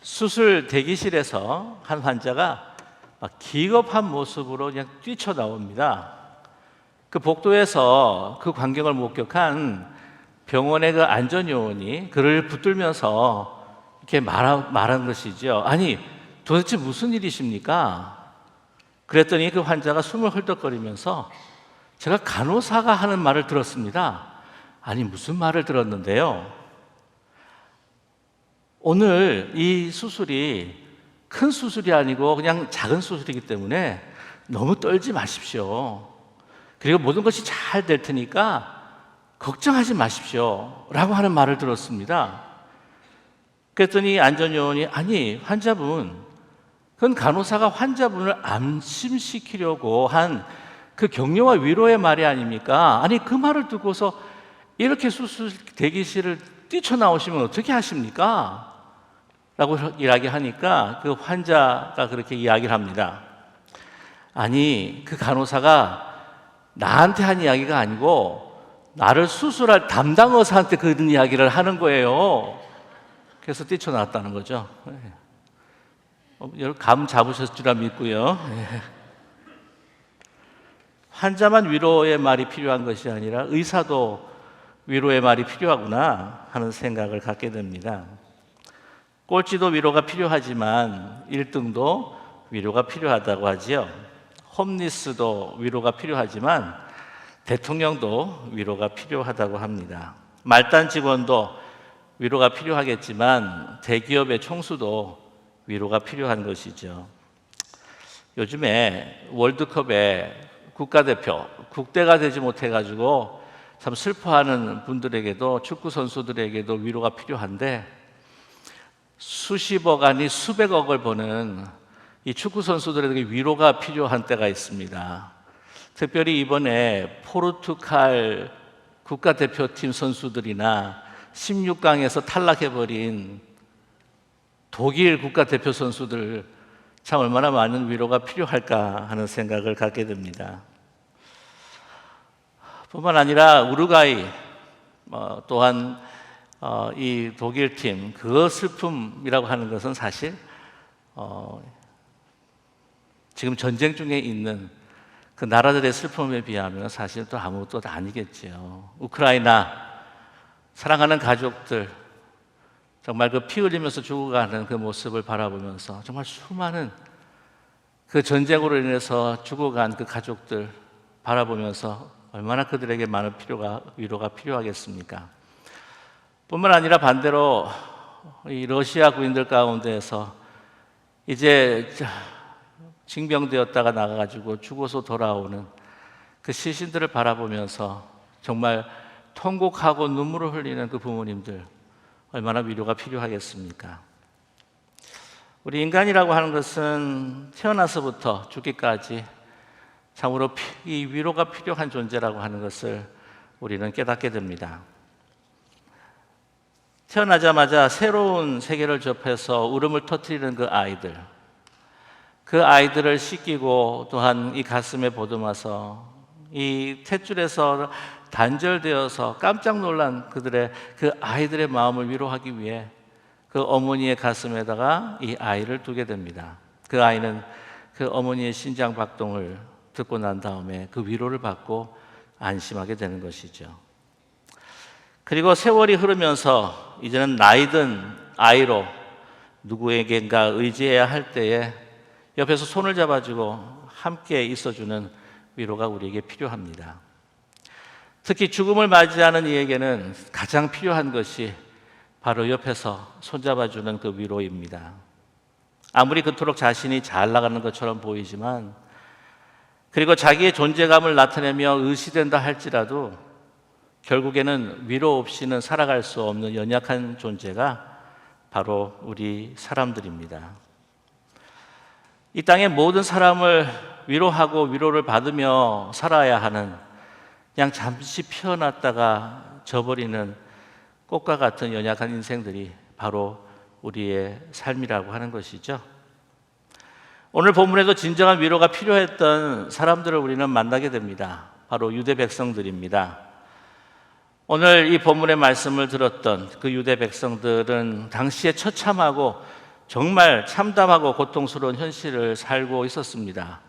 수술 대기실에서 한 환자가 막 기겁한 모습으로 그냥 뛰쳐나옵니다. 그 복도에서 그 광경을 목격한 병원의 그 안전요원이 그를 붙들면서 이렇게 말한 것이죠. 아니, 도대체 무슨 일이십니까? 그랬더니 그 환자가 숨을 헐떡거리면서 제가 간호사가 하는 말을 들었습니다. 아니, 무슨 말을 들었는데요? 오늘 이 수술이 큰 수술이 아니고 그냥 작은 수술이기 때문에 너무 떨지 마십시오. 그리고 모든 것이 잘 될 테니까 걱정하지 마십시오. 라고 하는 말을 들었습니다. 그랬더니 안전요원이 아니, 환자분, 그건 간호사가 환자분을 안심시키려고 한 그 격려와 위로의 말이 아닙니까? 아니, 그 말을 듣고서 이렇게 수술 대기실을 뛰쳐나오시면 어떻게 하십니까? 라고 이야기하니까 그 환자가 그렇게 이야기를 합니다. 아니, 그 간호사가 나한테 한 이야기가 아니고 나를 수술할 담당 의사한테 그런 이야기를 하는 거예요. 그래서 뛰쳐나왔다는 거죠. 여러분 감 잡으셨을 줄 믿고요. 환자만 위로의 말이 필요한 것이 아니라 의사도 위로의 말이 필요하구나 하는 생각을 갖게 됩니다. 꼴찌도 위로가 필요하지만 1등도 위로가 필요하다고 하지요. 홈리스도 위로가 필요하지만 대통령도 위로가 필요하다고 합니다. 말단 직원도 위로가 필요하겠지만 대기업의 총수도 위로가 필요한 것이죠. 요즘에 월드컵에 국가대표, 국대가 되지 못해가지고 참 슬퍼하는 분들에게도, 축구 선수들에게도 위로가 필요한데 수십억 아니 수백억을 버는 이 축구 선수들에게 위로가 필요한 때가 있습니다. 특별히 이번에 포르투갈 국가대표팀 선수들이나 16강에서 탈락해버린 독일 국가대표 선수들 참 얼마나 많은 위로가 필요할까 하는 생각을 갖게 됩니다. 뿐만 아니라 우루과이 또한 이 독일팀 그 슬픔이라고 하는 것은 사실 지금 전쟁 중에 있는 그 나라들의 슬픔에 비하면 사실 또 아무것도 아니겠지요. 우크라이나 사랑하는 가족들 정말 그 피 흘리면서 죽어가는 그 모습을 바라보면서 정말 수많은 그 전쟁으로 인해서 죽어간 그 가족들 바라보면서 얼마나 그들에게 많은 위로가 필요하겠습니까? 뿐만 아니라 반대로 이 러시아 군인들 가운데에서 이제 징병되었다가 나가가지고 죽어서 돌아오는 그 시신들을 바라보면서 정말 통곡하고 눈물을 흘리는 그 부모님들 얼마나 위로가 필요하겠습니까? 우리 인간이라고 하는 것은 태어나서부터 죽기까지 참으로 이 위로가 필요한 존재라고 하는 것을 우리는 깨닫게 됩니다. 태어나자마자 새로운 세계를 접해서 울음을 터뜨리는 그 아이들을 씻기고 또한 이 가슴에 보듬어서 이 탯줄에서 단절되어서 깜짝 놀란 그들의 그 아이들의 마음을 위로하기 위해 그 어머니의 가슴에다가 이 아이를 두게 됩니다. 그 아이는 그 어머니의 심장 박동을 듣고 난 다음에 그 위로를 받고 안심하게 되는 것이죠. 그리고 세월이 흐르면서 이제는 나이든 아이로 누구에겐가 의지해야 할 때에 옆에서 손을 잡아주고 함께 있어주는 위로가 우리에게 필요합니다. 특히 죽음을 맞이하는 이에게는 가장 필요한 것이 바로 옆에서 손잡아주는 그 위로입니다. 아무리 그토록 자신이 잘 나가는 것처럼 보이지만 그리고 자기의 존재감을 나타내며 의시된다 할지라도 결국에는 위로 없이는 살아갈 수 없는 연약한 존재가 바로 우리 사람들입니다. 이 땅의 모든 사람을 위로하고 위로를 받으며 살아야 하는 그냥 잠시 피어났다가 져버리는 꽃과 같은 연약한 인생들이 바로 우리의 삶이라고 하는 것이죠. 오늘 본문에도 진정한 위로가 필요했던 사람들을 우리는 만나게 됩니다. 바로 유대 백성들입니다. 오늘 이 본문의 말씀을 들었던 그 유대 백성들은 당시에 처참하고 정말 참담하고 고통스러운 현실을 살고 있었습니다.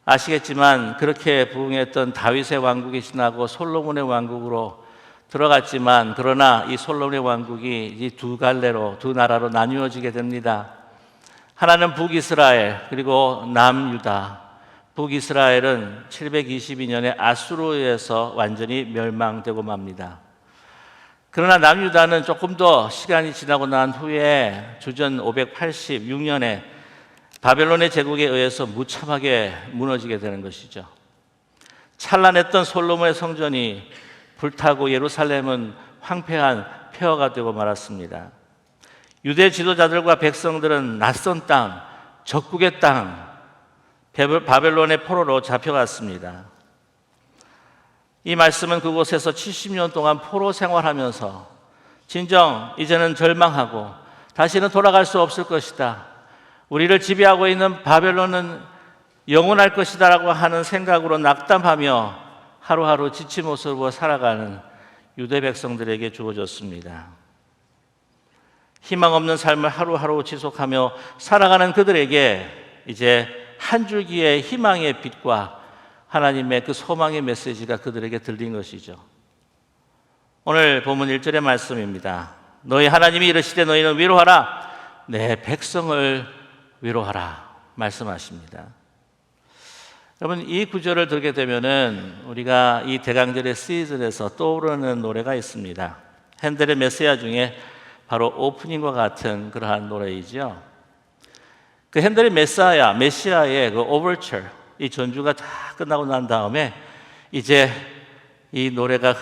아시겠지만 그렇게 부흥했던 다윗의 왕국이 지나고 솔로몬의 왕국으로 들어갔지만, 그러나 이 솔로몬의 왕국이 이 두 갈래로, 두 나라로 나뉘어지게 됩니다. 하나는 북이스라엘, 그리고 남유다. 북이스라엘은 722년에 아수르에서 완전히 멸망되고 맙니다. 그러나 남유다는 조금 더 시간이 지나고 난 후에 주전 586년에 바벨론의 제국에 의해서 무참하게 무너지게 되는 것이죠. 찬란했던 솔로몬의 성전이 불타고 예루살렘은 황폐한 폐허가 되고 말았습니다. 유대 지도자들과 백성들은 낯선 땅, 적국의 땅, 바벨론의 포로로 잡혀갔습니다. 이 말씀은 그곳에서 70년 동안 포로 생활하면서 진정 이제는 절망하고 다시는 돌아갈 수 없을 것이다, 우리를 지배하고 있는 바벨론은 영원할 것이다 라고 하는 생각으로 낙담하며 하루하루 지친 모습으로 살아가는 유대 백성들에게 주어졌습니다. 희망 없는 삶을 하루하루 지속하며 살아가는 그들에게 이제 한 줄기의 희망의 빛과 하나님의 그 소망의 메시지가 그들에게 들린 것이죠. 오늘 본문 1절의 말씀입니다. 너희 하나님이 이르시되 너희는 위로하라, 내 백성을 위로하라 말씀하십니다. 여러분, 이 구절을 들게 되면은 우리가 이 대강절의 시즌에서 떠오르는 노래가 있습니다. 핸델의 메시아 중에 바로 오프닝과 같은 그러한 노래이죠. 그 핸델의 메시아의 그 오버처, 이 전주가 다 끝나고 난 다음에 이제 이 노래가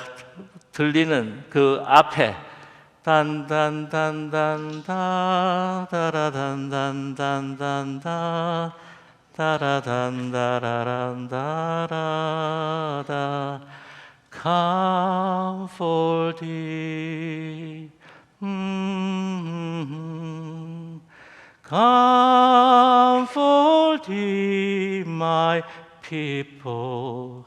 들리는 그 앞에 단단단단다 다라단단단단다 다라단다라란다라다 Come for thee Come for thee my people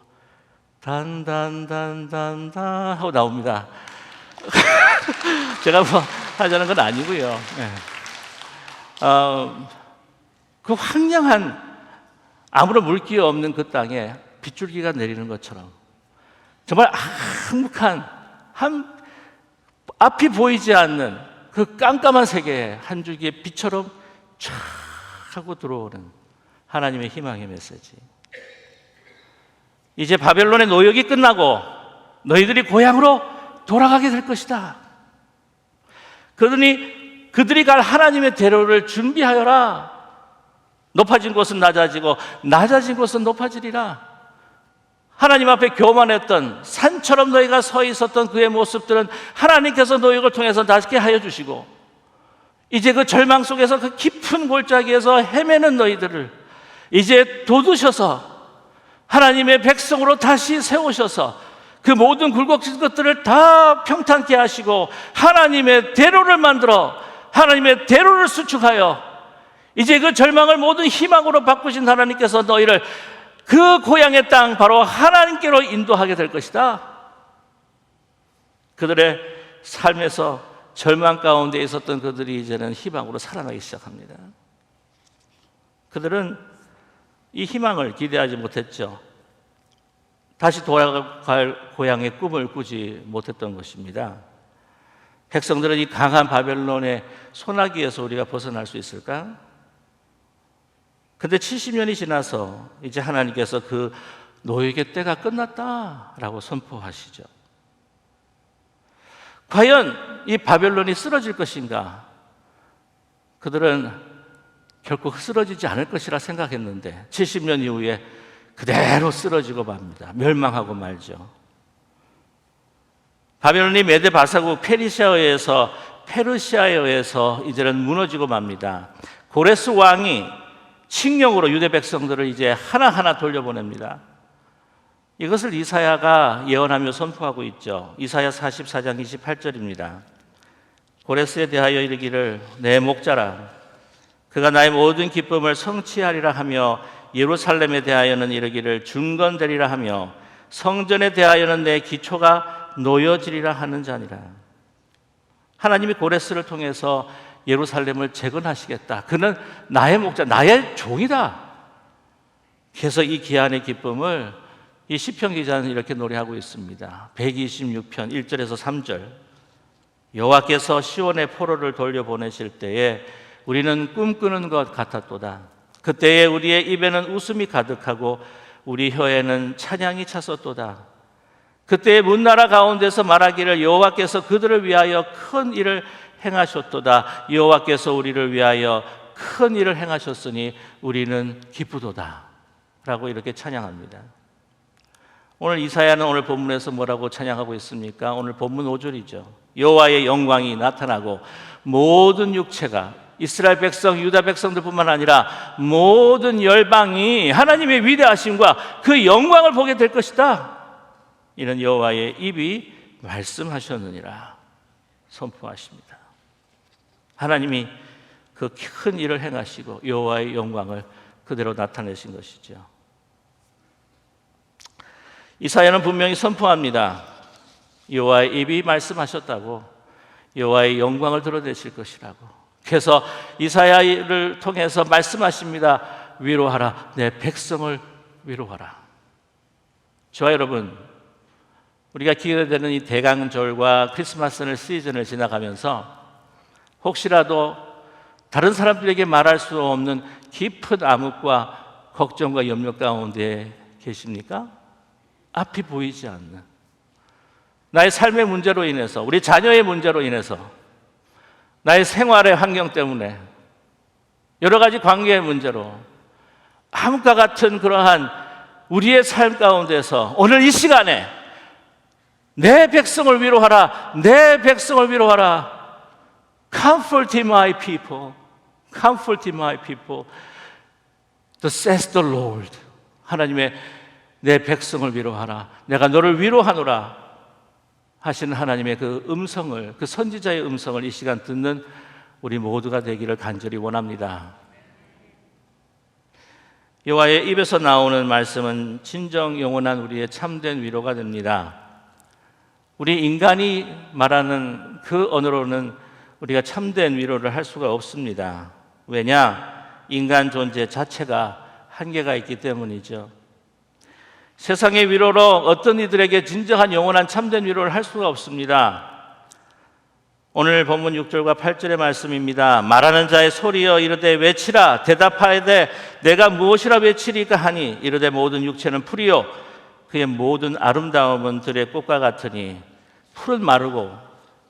단단단단단 하고 나옵니다. 제가 뭐 하자는 건 아니고요. 그 황량한 아무런 물기 없는 그 땅에 빗줄기가 내리는 것처럼 정말 한묵한 앞이 보이지 않는 그 깜깜한 세계에 한 줄기의 빛처럼 쫙 하고 들어오는 하나님의 희망의 메시지. 이제 바벨론의 노역이 끝나고 너희들이 고향으로 돌아가게 될 것이다. 그러니 그들이 갈 하나님의 대로를 준비하여라. 높아진 곳은 낮아지고 낮아진 곳은 높아지리라. 하나님 앞에 교만했던 산처럼 너희가 서 있었던 그의 모습들은 하나님께서 노역을 통해서 낫게 하여 주시고, 이제 그 절망 속에서 그 깊은 골짜기에서 헤매는 너희들을 이제 돋우셔서 하나님의 백성으로 다시 세우셔서 그 모든 굴곡진 것들을 다 평탄케 하시고 하나님의 대로를 만들어 하나님의 대로를 수축하여 이제 그 절망을 모든 희망으로 바꾸신 하나님께서 너희를 그 고향의 땅 바로 하나님께로 인도하게 될 것이다. 그들의 삶에서 절망 가운데 있었던 그들이 이제는 희망으로 살아나기 시작합니다. 그들은 이 희망을 기대하지 못했죠. 다시 돌아갈 고향의 꿈을 꾸지 못했던 것입니다. 백성들은 이 강한 바벨론의 소나기에서 우리가 벗어날 수 있을까? 근데 70년이 지나서 이제 하나님께서 그 노역의 때가 끝났다라고 선포하시죠. 과연 이 바벨론이 쓰러질 것인가? 그들은 결코 쓰러지지 않을 것이라 생각했는데 70년 이후에 그대로 쓰러지고 맙니다. 멸망하고 말죠. 바벨론이 메데 바사국 페르시아에 의해서 이제는 무너지고 맙니다. 고레스 왕이 칙령으로 유대 백성들을 이제 하나하나 돌려보냅니다. 이것을 이사야가 예언하며 선포하고 있죠. 이사야 44장 28절입니다. 고레스에 대하여 이르기를 내 목자라 그가 나의 모든 기쁨을 성취하리라 하며 예루살렘에 대하여는 이르기를 중건되리라 하며 성전에 대하여는 내 기초가 놓여지리라 하는 자니라. 하나님이 고레스를 통해서 예루살렘을 재건하시겠다. 그는 나의 목자, 나의 종이다. 그래서 이 기한의 기쁨을 이 시편 기자는 이렇게 노래하고 있습니다. 126편 1절에서 3절. 여호와께서 시온의 포로를 돌려보내실 때에 우리는 꿈꾸는 것 같았도다. 그때에 우리의 입에는 웃음이 가득하고 우리 혀에는 찬양이 찼었도다. 그때에 문나라 가운데서 말하기를 여호와께서 그들을 위하여 큰 일을 행하셨도다. 여호와께서 우리를 위하여 큰 일을 행하셨으니 우리는 기쁘도다. 라고 이렇게 찬양합니다. 오늘 이사야는 오늘 본문에서 뭐라고 찬양하고 있습니까? 오늘 본문 5절이죠. 여호와의 영광이 나타나고 모든 육체가 이스라엘 백성, 유다 백성들뿐만 아니라 모든 열방이 하나님의 위대하심과 그 영광을 보게 될 것이다. 이는 여호와의 입이 말씀하셨느니라 선포하십니다. 하나님이 그 큰 일을 행하시고 여호와의 영광을 그대로 나타내신 것이죠. 이사야는 분명히 선포합니다. 여호와의 입이 말씀하셨다고, 여호와의 영광을 드러내실 것이라고. 그래서 이사야를 통해서 말씀하십니다. 위로하라, 내 백성을 위로하라. 저와 여러분, 우리가 기대되는 이 대강절과 크리스마스 시즌을 지나가면서 혹시라도 다른 사람들에게 말할 수 없는 깊은 암흑과 걱정과 염려 가운데 계십니까? 앞이 보이지 않는 나의 삶의 문제로 인해서, 우리 자녀의 문제로 인해서, 나의 생활의 환경 때문에, 여러 가지 관계의 문제로 암흑과 같은 그러한 우리의 삶 가운데서 오늘 이 시간에 내 백성을 위로하라, 내 백성을 위로하라. Comfort my people, comfort my people. Thus says the Lord. 하나님의 내 백성을 위로하라, 내가 너를 위로하노라 하시는 하나님의 그 음성을, 그 선지자의 음성을 이 시간 듣는 우리 모두가 되기를 간절히 원합니다. 여호와의 입에서 나오는 말씀은 진정 영원한 우리의 참된 위로가 됩니다. 우리 인간이 말하는 그 언어로는 우리가 참된 위로를 할 수가 없습니다. 왜냐? 인간 존재 자체가 한계가 있기 때문이죠. 세상의 위로로 어떤 이들에게 진정한 영원한 참된 위로를 할 수가 없습니다. 오늘 본문 6절과 8절의 말씀입니다. 말하는 자의 소리여 이르되 외치라, 대답하되 내가 무엇이라 외치리까 하니 이르되 모든 육체는 풀이요 그의 모든 아름다움은 들의 꽃과 같으니 풀은 마르고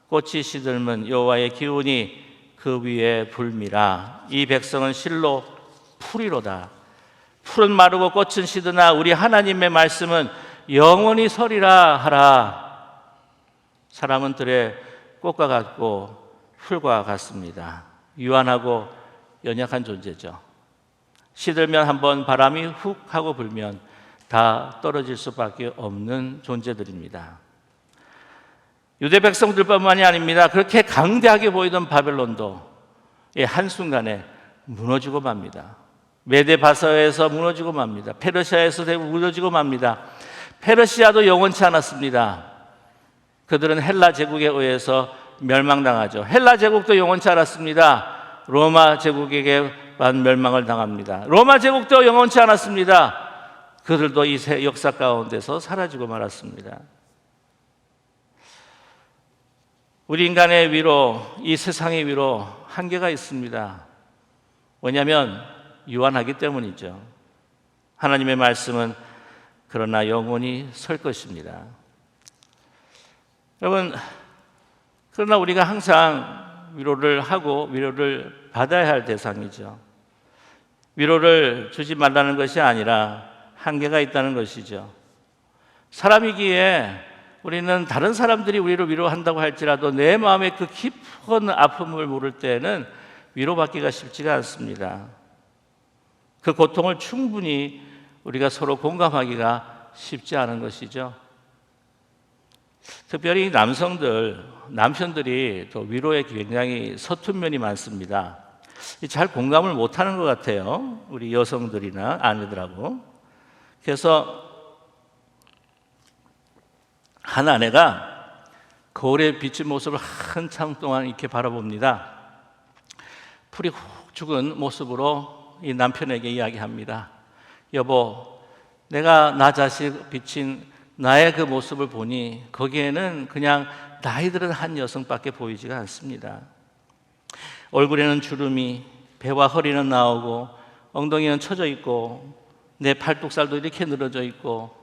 꽃이 시들면 여호와의 기운이 그 위에 불미라. 이 백성은 실로 풀이로다. 풀은 마르고 꽃은 시드나 우리 하나님의 말씀은 영원히 서리라 하라. 사람은 들의 꽃과 같고 풀과 같습니다. 유한하고 연약한 존재죠. 시들면 한번 바람이 훅 하고 불면 다 떨어질 수밖에 없는 존재들입니다. 유대 백성들뿐만이 아닙니다. 그렇게 강대하게 보이던 바벨론도 한순간에 무너지고 맙니다. 메데바사에서 무너지고 맙니다. 페르시아에서 무너지고 맙니다. 페르시아도 영원치 않았습니다. 그들은 헬라 제국에 의해서 멸망당하죠. 헬라 제국도 영원치 않았습니다. 로마 제국에게만 멸망을 당합니다. 로마 제국도 영원치 않았습니다. 그들도 이 역사 가운데서 사라지고 말았습니다. 우리 인간의 위로, 이 세상의 위로 한계가 있습니다. 왜냐하면 유한하기 때문이죠. 하나님의 말씀은 그러나 영원히 설 것입니다. 여러분, 그러나 우리가 항상 위로를 하고 위로를 받아야 할 대상이죠. 위로를 주지 말라는 것이 아니라 한계가 있다는 것이죠. 사람이기에 우리는 다른 사람들이 우리를 위로한다고 할지라도 내 마음의 그 깊은 아픔을 모를 때는 위로받기가 쉽지가 않습니다. 그 고통을 충분히 우리가 서로 공감하기가 쉽지 않은 것이죠. 특별히 남편들이 또 위로에 굉장히 서툰 면이 많습니다. 잘 공감을 못하는 것 같아요. 우리 여성들이나 아내들하고. 그래서 한 아내가 거울에 비친 모습을 한참 동안 이렇게 바라봅니다. 풀이 훅 죽은 모습으로 이 남편에게 이야기합니다. 여보, 내가 나 자식 비친 나의 그 모습을 보니 거기에는 그냥 나이 들은 한 여성밖에 보이지가 않습니다. 얼굴에는 주름이, 배와 허리는 나오고 엉덩이는 처져 있고 내 팔뚝살도 이렇게 늘어져 있고,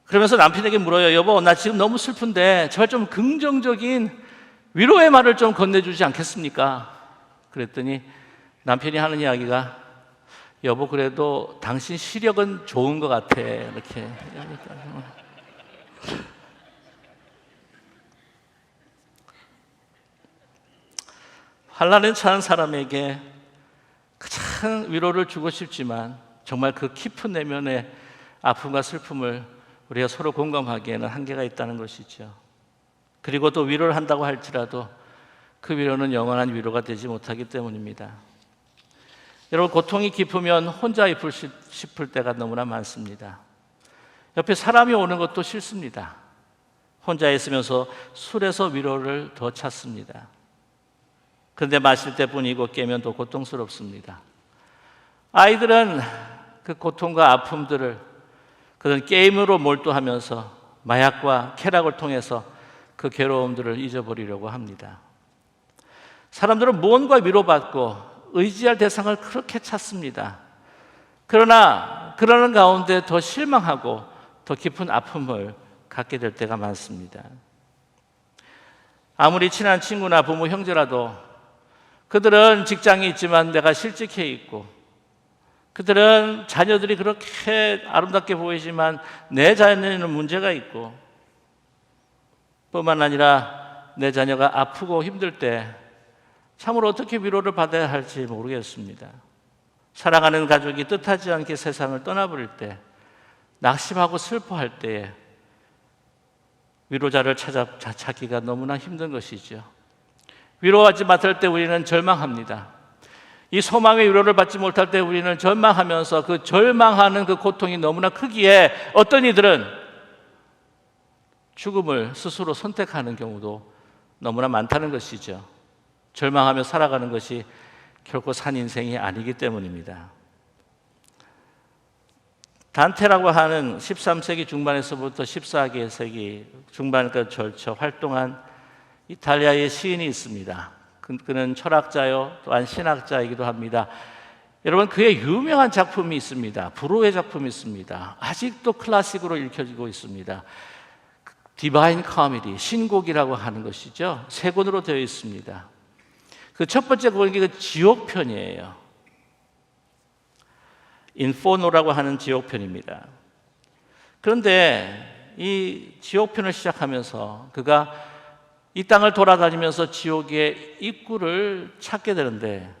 그러면서 남편에게 물어요. 여보, 나 지금 너무 슬픈데 제발 좀 긍정적인 위로의 말을 좀 건네주지 않겠습니까? 그랬더니 남편이 하는 이야기가, 여보 그래도 당신 시력은 좋은 것 같아, 이렇게. 환난에 처한 사람에게 가장 위로를 주고 싶지만 정말 그 깊은 내면의 아픔과 슬픔을 우리가 서로 공감하기에는 한계가 있다는 것이죠. 그리고 또 위로를 한다고 할지라도 그 위로는 영원한 위로가 되지 못하기 때문입니다. 여러분, 고통이 깊으면 혼자 있고 싶을 때가 너무나 많습니다. 옆에 사람이 오는 것도 싫습니다. 혼자 있으면서 술에서 위로를 더 찾습니다. 그런데 마실 때뿐이고 깨면 더 고통스럽습니다. 아이들은 그 고통과 아픔들을 그런 게임으로 몰두하면서 마약과 쾌락을 통해서 그 괴로움들을 잊어버리려고 합니다. 사람들은 무언가 위로받고 의지할 대상을 그렇게 찾습니다. 그러나 그러는 가운데 더 실망하고 더 깊은 아픔을 갖게 될 때가 많습니다. 아무리 친한 친구나 부모, 형제라도 그들은 직장이 있지만 내가 실직해 있고, 그들은 자녀들이 그렇게 아름답게 보이지만 내 자녀에는 문제가 있고, 뿐만 아니라 내 자녀가 아프고 힘들 때 참으로 어떻게 위로를 받아야 할지 모르겠습니다. 사랑하는 가족이 뜻하지 않게 세상을 떠나버릴 때, 낙심하고 슬퍼할 때에 위로자를 찾기가 너무나 힘든 것이죠. 위로하지 못할 때 우리는 절망합니다. 이 소망의 위로를 받지 못할 때 우리는 절망하면서 그 절망하는 그 고통이 너무나 크기에 어떤 이들은 죽음을 스스로 선택하는 경우도 너무나 많다는 것이죠. 절망하며 살아가는 것이 결코 산 인생이 아니기 때문입니다. 단테라고 하는 13세기 중반에서부터 14세기 중반까지 걸쳐 활동한 이탈리아의 시인이 있습니다. 그는 철학자요 또한 신학자이기도 합니다. 여러분, 그의 유명한 작품이 있습니다. 불후의 작품이 있습니다. 아직도 클래식으로 읽혀지고 있습니다. 디바인 코미디, 신곡이라고 하는 것이죠. 세 권으로 되어 있습니다. 그 첫 번째 권이 그 지옥편이에요. 인포노라고 하는 지옥편입니다. 그런데 이 지옥편을 시작하면서 그가 이 땅을 돌아다니면서 지옥의 입구를 찾게 되는데,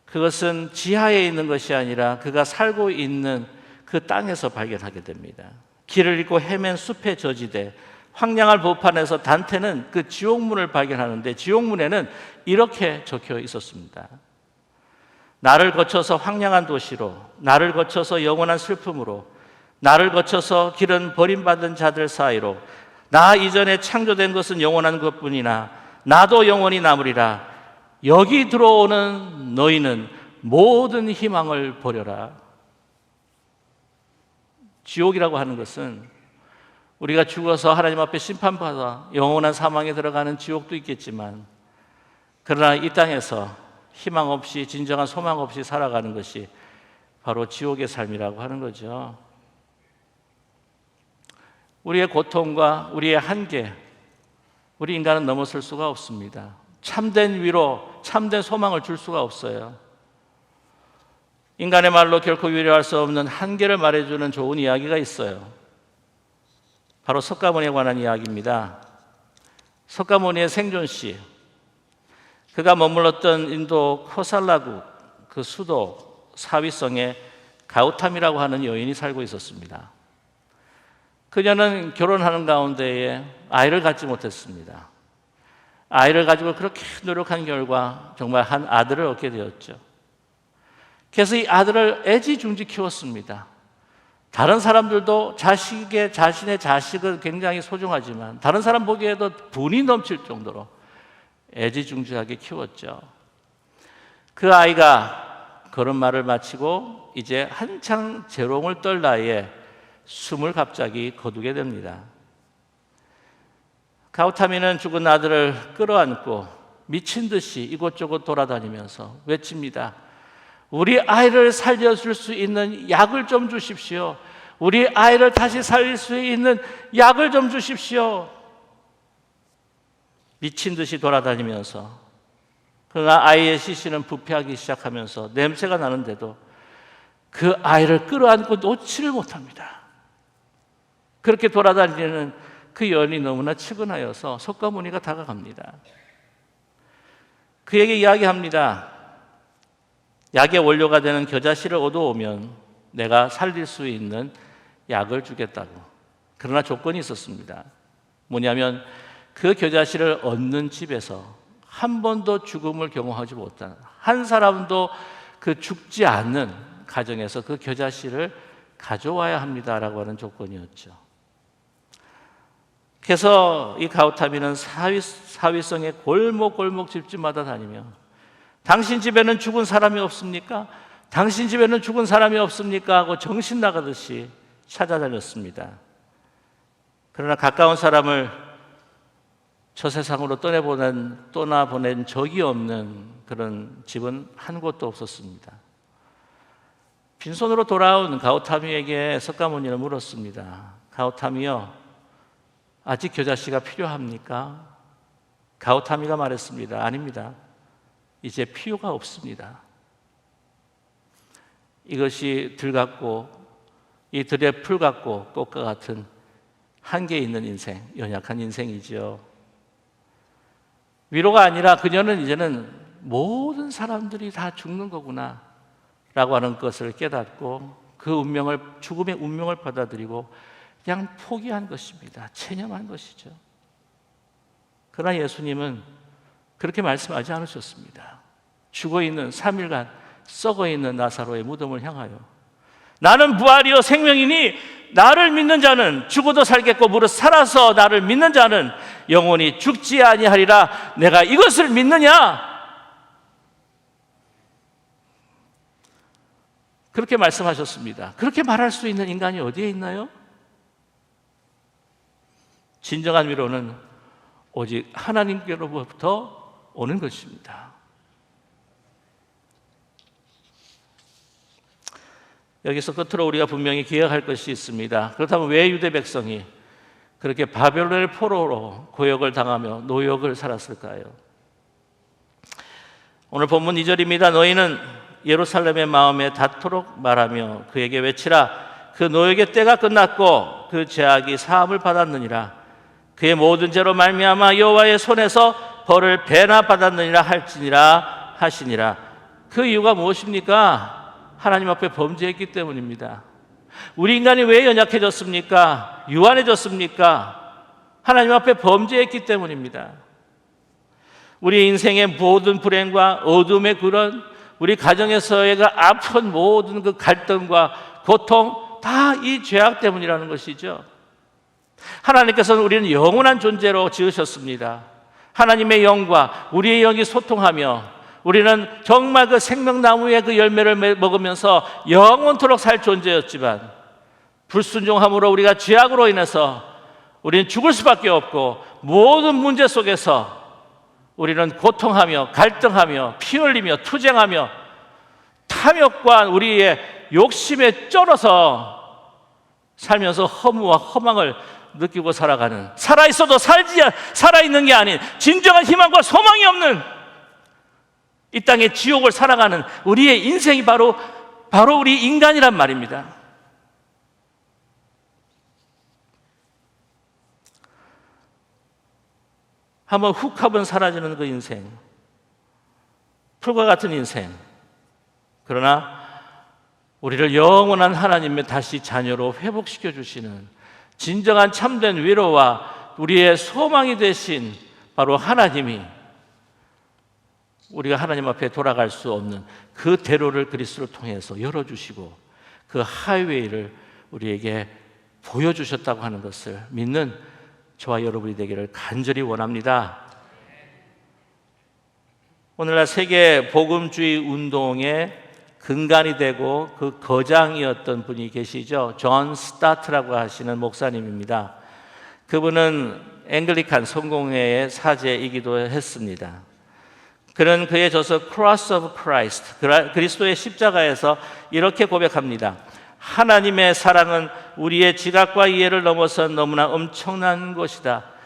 그것은 지하에 있는 것이 아니라 그가 살고 있는 그 땅에서 발견하게 됩니다. 길을 잃고 헤맨 숲의 저지대, 황량한 보판에서 단테는 그 지옥문을 발견하는데, 지옥문에는 이렇게 적혀 있었습니다. 나를 거쳐서 황량한 도시로, 나를 거쳐서 영원한 슬픔으로, 나를 거쳐서 길은 버림받은 자들 사이로, 나 이전에 창조된 것은 영원한 것뿐이나 나도 영원히 남으리라. 여기 들어오는 너희는 모든 희망을 버려라. 지옥이라고 하는 것은 우리가 죽어서 하나님 앞에 심판받아 영원한 사망에 들어가는 지옥도 있겠지만, 그러나 이 땅에서 희망 없이, 진정한 소망 없이 살아가는 것이 바로 지옥의 삶이라고 하는 거죠. 우리의 고통과 우리의 한계, 우리 인간은 넘어설 수가 없습니다. 참된 위로, 참된 소망을 줄 수가 없어요. 인간의 말로 결코 위로할 수 없는 한계를 말해주는 좋은 이야기가 있어요. 바로 석가모니에 관한 이야기입니다. 석가모니의 생존시, 그가 머물렀던 인도 코살라국 그 수도 사위성에 가우탐이라고 하는 여인이 살고 있었습니다. 그녀는 결혼하는 가운데에 아이를 갖지 못했습니다. 아이를 가지고 그렇게 노력한 결과 정말 한 아들을 얻게 되었죠. 그래서 이 아들을 애지중지 키웠습니다. 다른 사람들도 자신의 자식을 굉장히 소중하지만 다른 사람 보기에도 분이 넘칠 정도로 애지중지하게 키웠죠. 그 아이가 그런 말을 마치고 이제 한창 재롱을 떨 나이에 숨을 갑자기 거두게 됩니다. 가우타미는 죽은 아들을 끌어안고 미친 듯이 이곳저곳 돌아다니면서 외칩니다. 우리 아이를 살려줄 수 있는 약을 좀 주십시오. 우리 아이를 다시 살릴 수 있는 약을 좀 주십시오. 미친 듯이 돌아다니면서, 그러나 아이의 시신은 부패하기 시작하면서 냄새가 나는데도 그 아이를 끌어안고 놓지를 못합니다. 그렇게 돌아다니는 그 여인이 너무나 측은하여서 석가모니가 다가갑니다. 그에게 이야기합니다. 약의 원료가 되는 겨자씨를 얻어오면 내가 살릴 수 있는 약을 주겠다고. 그러나 조건이 있었습니다. 뭐냐면 그 겨자씨를 얻는 집에서 한 번도 죽음을 경험하지 못한, 한 사람도 그 죽지 않는 가정에서 그 겨자씨를 가져와야 합니다라고 하는 조건이었죠. 그래서 이 가우타미는 사위성의 골목 집집마다 다니며 당신 집에는 죽은 사람이 없습니까? 당신 집에는 죽은 사람이 없습니까? 하고 정신 나가듯이 찾아다녔습니다. 그러나 가까운 사람을 저 세상으로 떠나보낸 적이 없는 그런 집은 한 곳도 없었습니다. 빈손으로 돌아온 가우타미에게 석가모니는 물었습니다. 가우타미요, 아직 겨자씨가 필요합니까? 가우타미가 말했습니다. 아닙니다. 이제 필요가 없습니다. 이것이 들 같고 이 들의 풀 같고 꽃과 같은 한계 있는 인생, 연약한 인생이죠. 위로가 아니라 그녀는 이제는 모든 사람들이 다 죽는 거구나 라고 하는 것을 깨닫고 그 죽음의 운명을 받아들이고 그냥 포기한 것입니다. 체념한 것이죠. 그러나 예수님은 그렇게 말씀하지 않으셨습니다. 죽어있는 3일간 썩어있는 나사로의 무덤을 향하여 나는 부활이요 생명이니 나를 믿는 자는 죽어도 살겠고 무릇 살아서 나를 믿는 자는 영원히 죽지 아니하리라. 내가 이것을 믿느냐? 그렇게 말씀하셨습니다. 그렇게 말할 수 있는 인간이 어디에 있나요? 진정한 위로는 오직 하나님께로부터 오는 것입니다. 여기서 끝으로 우리가 분명히 기억할 것이 있습니다. 그렇다면 왜 유대 백성이 그렇게 바벨론의 포로로 고역을 당하며 노역을 살았을까요? 오늘 본문 2절입니다. 너희는 예루살렘의 마음에 닿도록 말하며 그에게 외치라. 그 노역의 때가 끝났고 그 죄악이 사함을 받았느니라. 그의 모든 죄로 말미암아 여호와의 손에서 벌을 배나 받았느니라 할지니라 하시니라. 그 이유가 무엇입니까? 하나님 앞에 범죄했기 때문입니다. 우리 인간이 왜 연약해졌습니까? 유한해졌습니까? 하나님 앞에 범죄했기 때문입니다. 우리 인생의 모든 불행과 어둠의 그런 우리 가정에서의 그 아픈 모든 그 갈등과 고통 다 이 죄악 때문이라는 것이죠. 하나님께서는 우리는 영원한 존재로 지으셨습니다. 하나님의 영과 우리의 영이 소통하며 우리는 정말 그 생명나무의 그 열매를 먹으면서 영원토록 살 존재였지만 불순종함으로 우리가 죄악으로 인해서 우리는 죽을 수밖에 없고 모든 문제 속에서 우리는 고통하며 갈등하며 피 흘리며 투쟁하며 탐욕과 우리의 욕심에 쩔어서 살면서 허무와 허망을 느끼고 살아가는, 살아있어도 살아있는 게 아닌 진정한 희망과 소망이 없는 이 땅의 지옥을 살아가는 우리의 인생이 바로 우리 인간이란 말입니다. 한번 훅 하면 사라지는 그 인생, 풀과 같은 인생. 그러나 우리를 영원한 하나님의 다시 자녀로 회복시켜 주시는 진정한 참된 위로와 우리의 소망이 되신 바로 하나님이 우리가 하나님 앞에 돌아갈 수 없는 그 대로를 그리스도를 통해서 열어주시고 그 하이웨이를 우리에게 보여주셨다고 하는 것을 믿는 저와 여러분이 되기를 간절히 원합니다. 오늘날 세계 복음주의 운동의 근간이 되고 그 거장이었던 분이 계시죠. 존 스타트라고 하시는 목사님입니다. 그분은 앵글리칸 성공회의 사제이기도 했습니다. 그는 그의 저서 Cross of Christ, 그리스도의 십자가에서 이렇게 고백합니다. 하나님의 사랑은 우리의 지각과 이해를 넘어서 너무나 엄청난 것이다.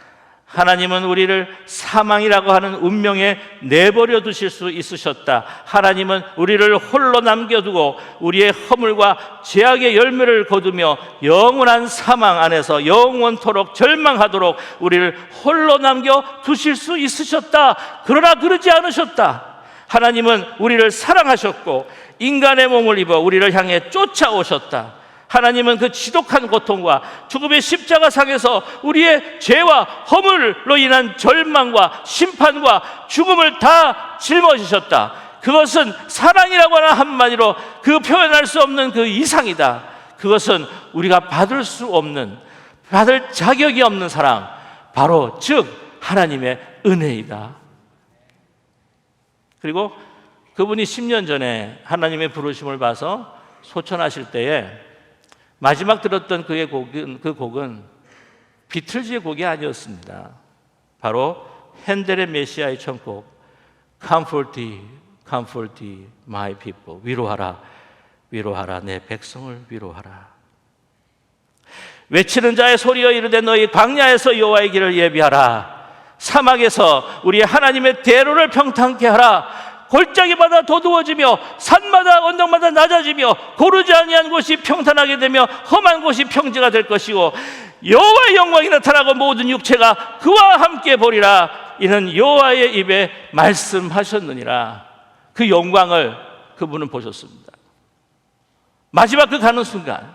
하나님은 우리를 사망이라고 하는 운명에 내버려 두실 수 있으셨다. 하나님은 우리를 홀로 남겨두고 우리의 허물과 죄악의 열매를 거두며 영원한 사망 안에서 영원토록 절망하도록 우리를 홀로 남겨 두실 수 있으셨다. 그러나 그러지 않으셨다. 하나님은 우리를 사랑하셨고 인간의 몸을 입어 우리를 향해 쫓아오셨다. 하나님은 그 지독한 고통과 죽음의 십자가상에서 우리의 죄와 허물로 인한 절망과 심판과 죽음을 다 짊어지셨다. 그것은 사랑이라고 하는 한마디로 그 표현할 수 없는 그 이상이다. 그것은 우리가 받을 수 없는, 받을 자격이 없는 사랑, 바로 즉 하나님의 은혜이다. 그리고 그분이 10년 전에 하나님의 부르심을 봐서 소천하실 때에 마지막 들었던 그 곡은 비틀즈의 곡이 아니었습니다. 바로 핸델의 메시아의 천곡 Comfort thee, comfort thee, my people. 위로하라, 위로하라, 내 백성을 위로하라. 외치는 자의 소리여 이르되 너희 광야에서 여호와의 길을 예비하라. 사막에서 우리 하나님의 대로를 평탄케 하라. 골짜기마다 도두어지며 산마다 언덕마다 낮아지며 고르지 아니한 곳이 평탄하게 되며 험한 곳이 평지가 될 것이고 여호와의 영광이 나타나고 모든 육체가 그와 함께 보리라. 이는 여호와의 입에 말씀하셨느니라. 그 영광을 그분은 보셨습니다. 마지막 그 가는 순간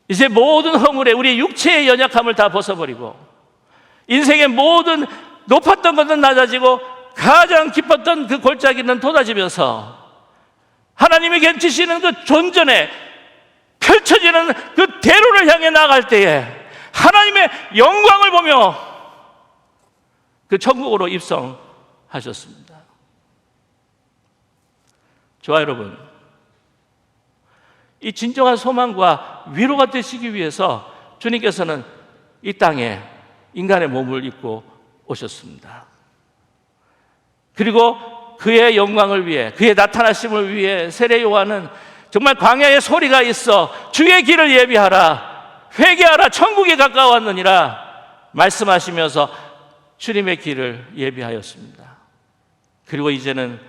이제 모든 허물에 우리의 육체의 연약함을 다 벗어버리고 인생의 모든 높았던 것은 낮아지고 가장 깊었던 그 골짜기는 돋아지면서 하나님이 견치시는 그 존전에 펼쳐지는 그 대로를 향해 나아갈 때에 하나님의 영광을 보며 그 천국으로 입성하셨습니다. 저와 여러분, 이 진정한 소망과 위로가 되시기 위해서 주님께서는 이 땅에 인간의 몸을 입고 오셨습니다. 그리고 그의 영광을 위해, 그의 나타나심을 위해 세례 요한은 정말 광야에 소리가 있어 주의 길을 예비하라, 회개하라, 천국에 가까웠느니라 말씀하시면서 주님의 길을 예비하였습니다. 그리고 이제는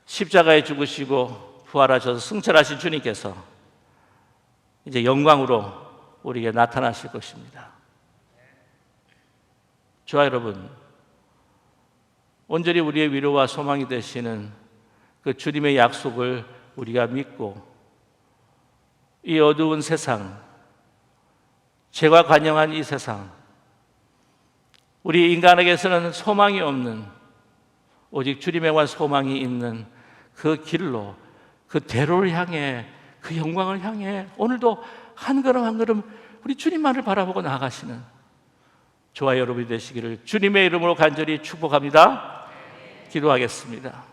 십자가에 죽으시고 부활하셔서 승천하신 주님께서 이제 영광으로 우리에게 나타나실 것입니다. 저와 여러분, 온전히 우리의 위로와 소망이 되시는 그 주님의 약속을 우리가 믿고 이 어두운 세상, 죄가 관영한 이 세상, 우리 인간에게서는 소망이 없는 오직 주님에만 소망이 있는 그 길로, 그 대로를 향해, 그 영광을 향해 오늘도 한 걸음 한 걸음 우리 주님만을 바라보고 나아가시는 저와 여러분이 되시기를 주님의 이름으로 간절히 축복합니다. 기도하겠습니다.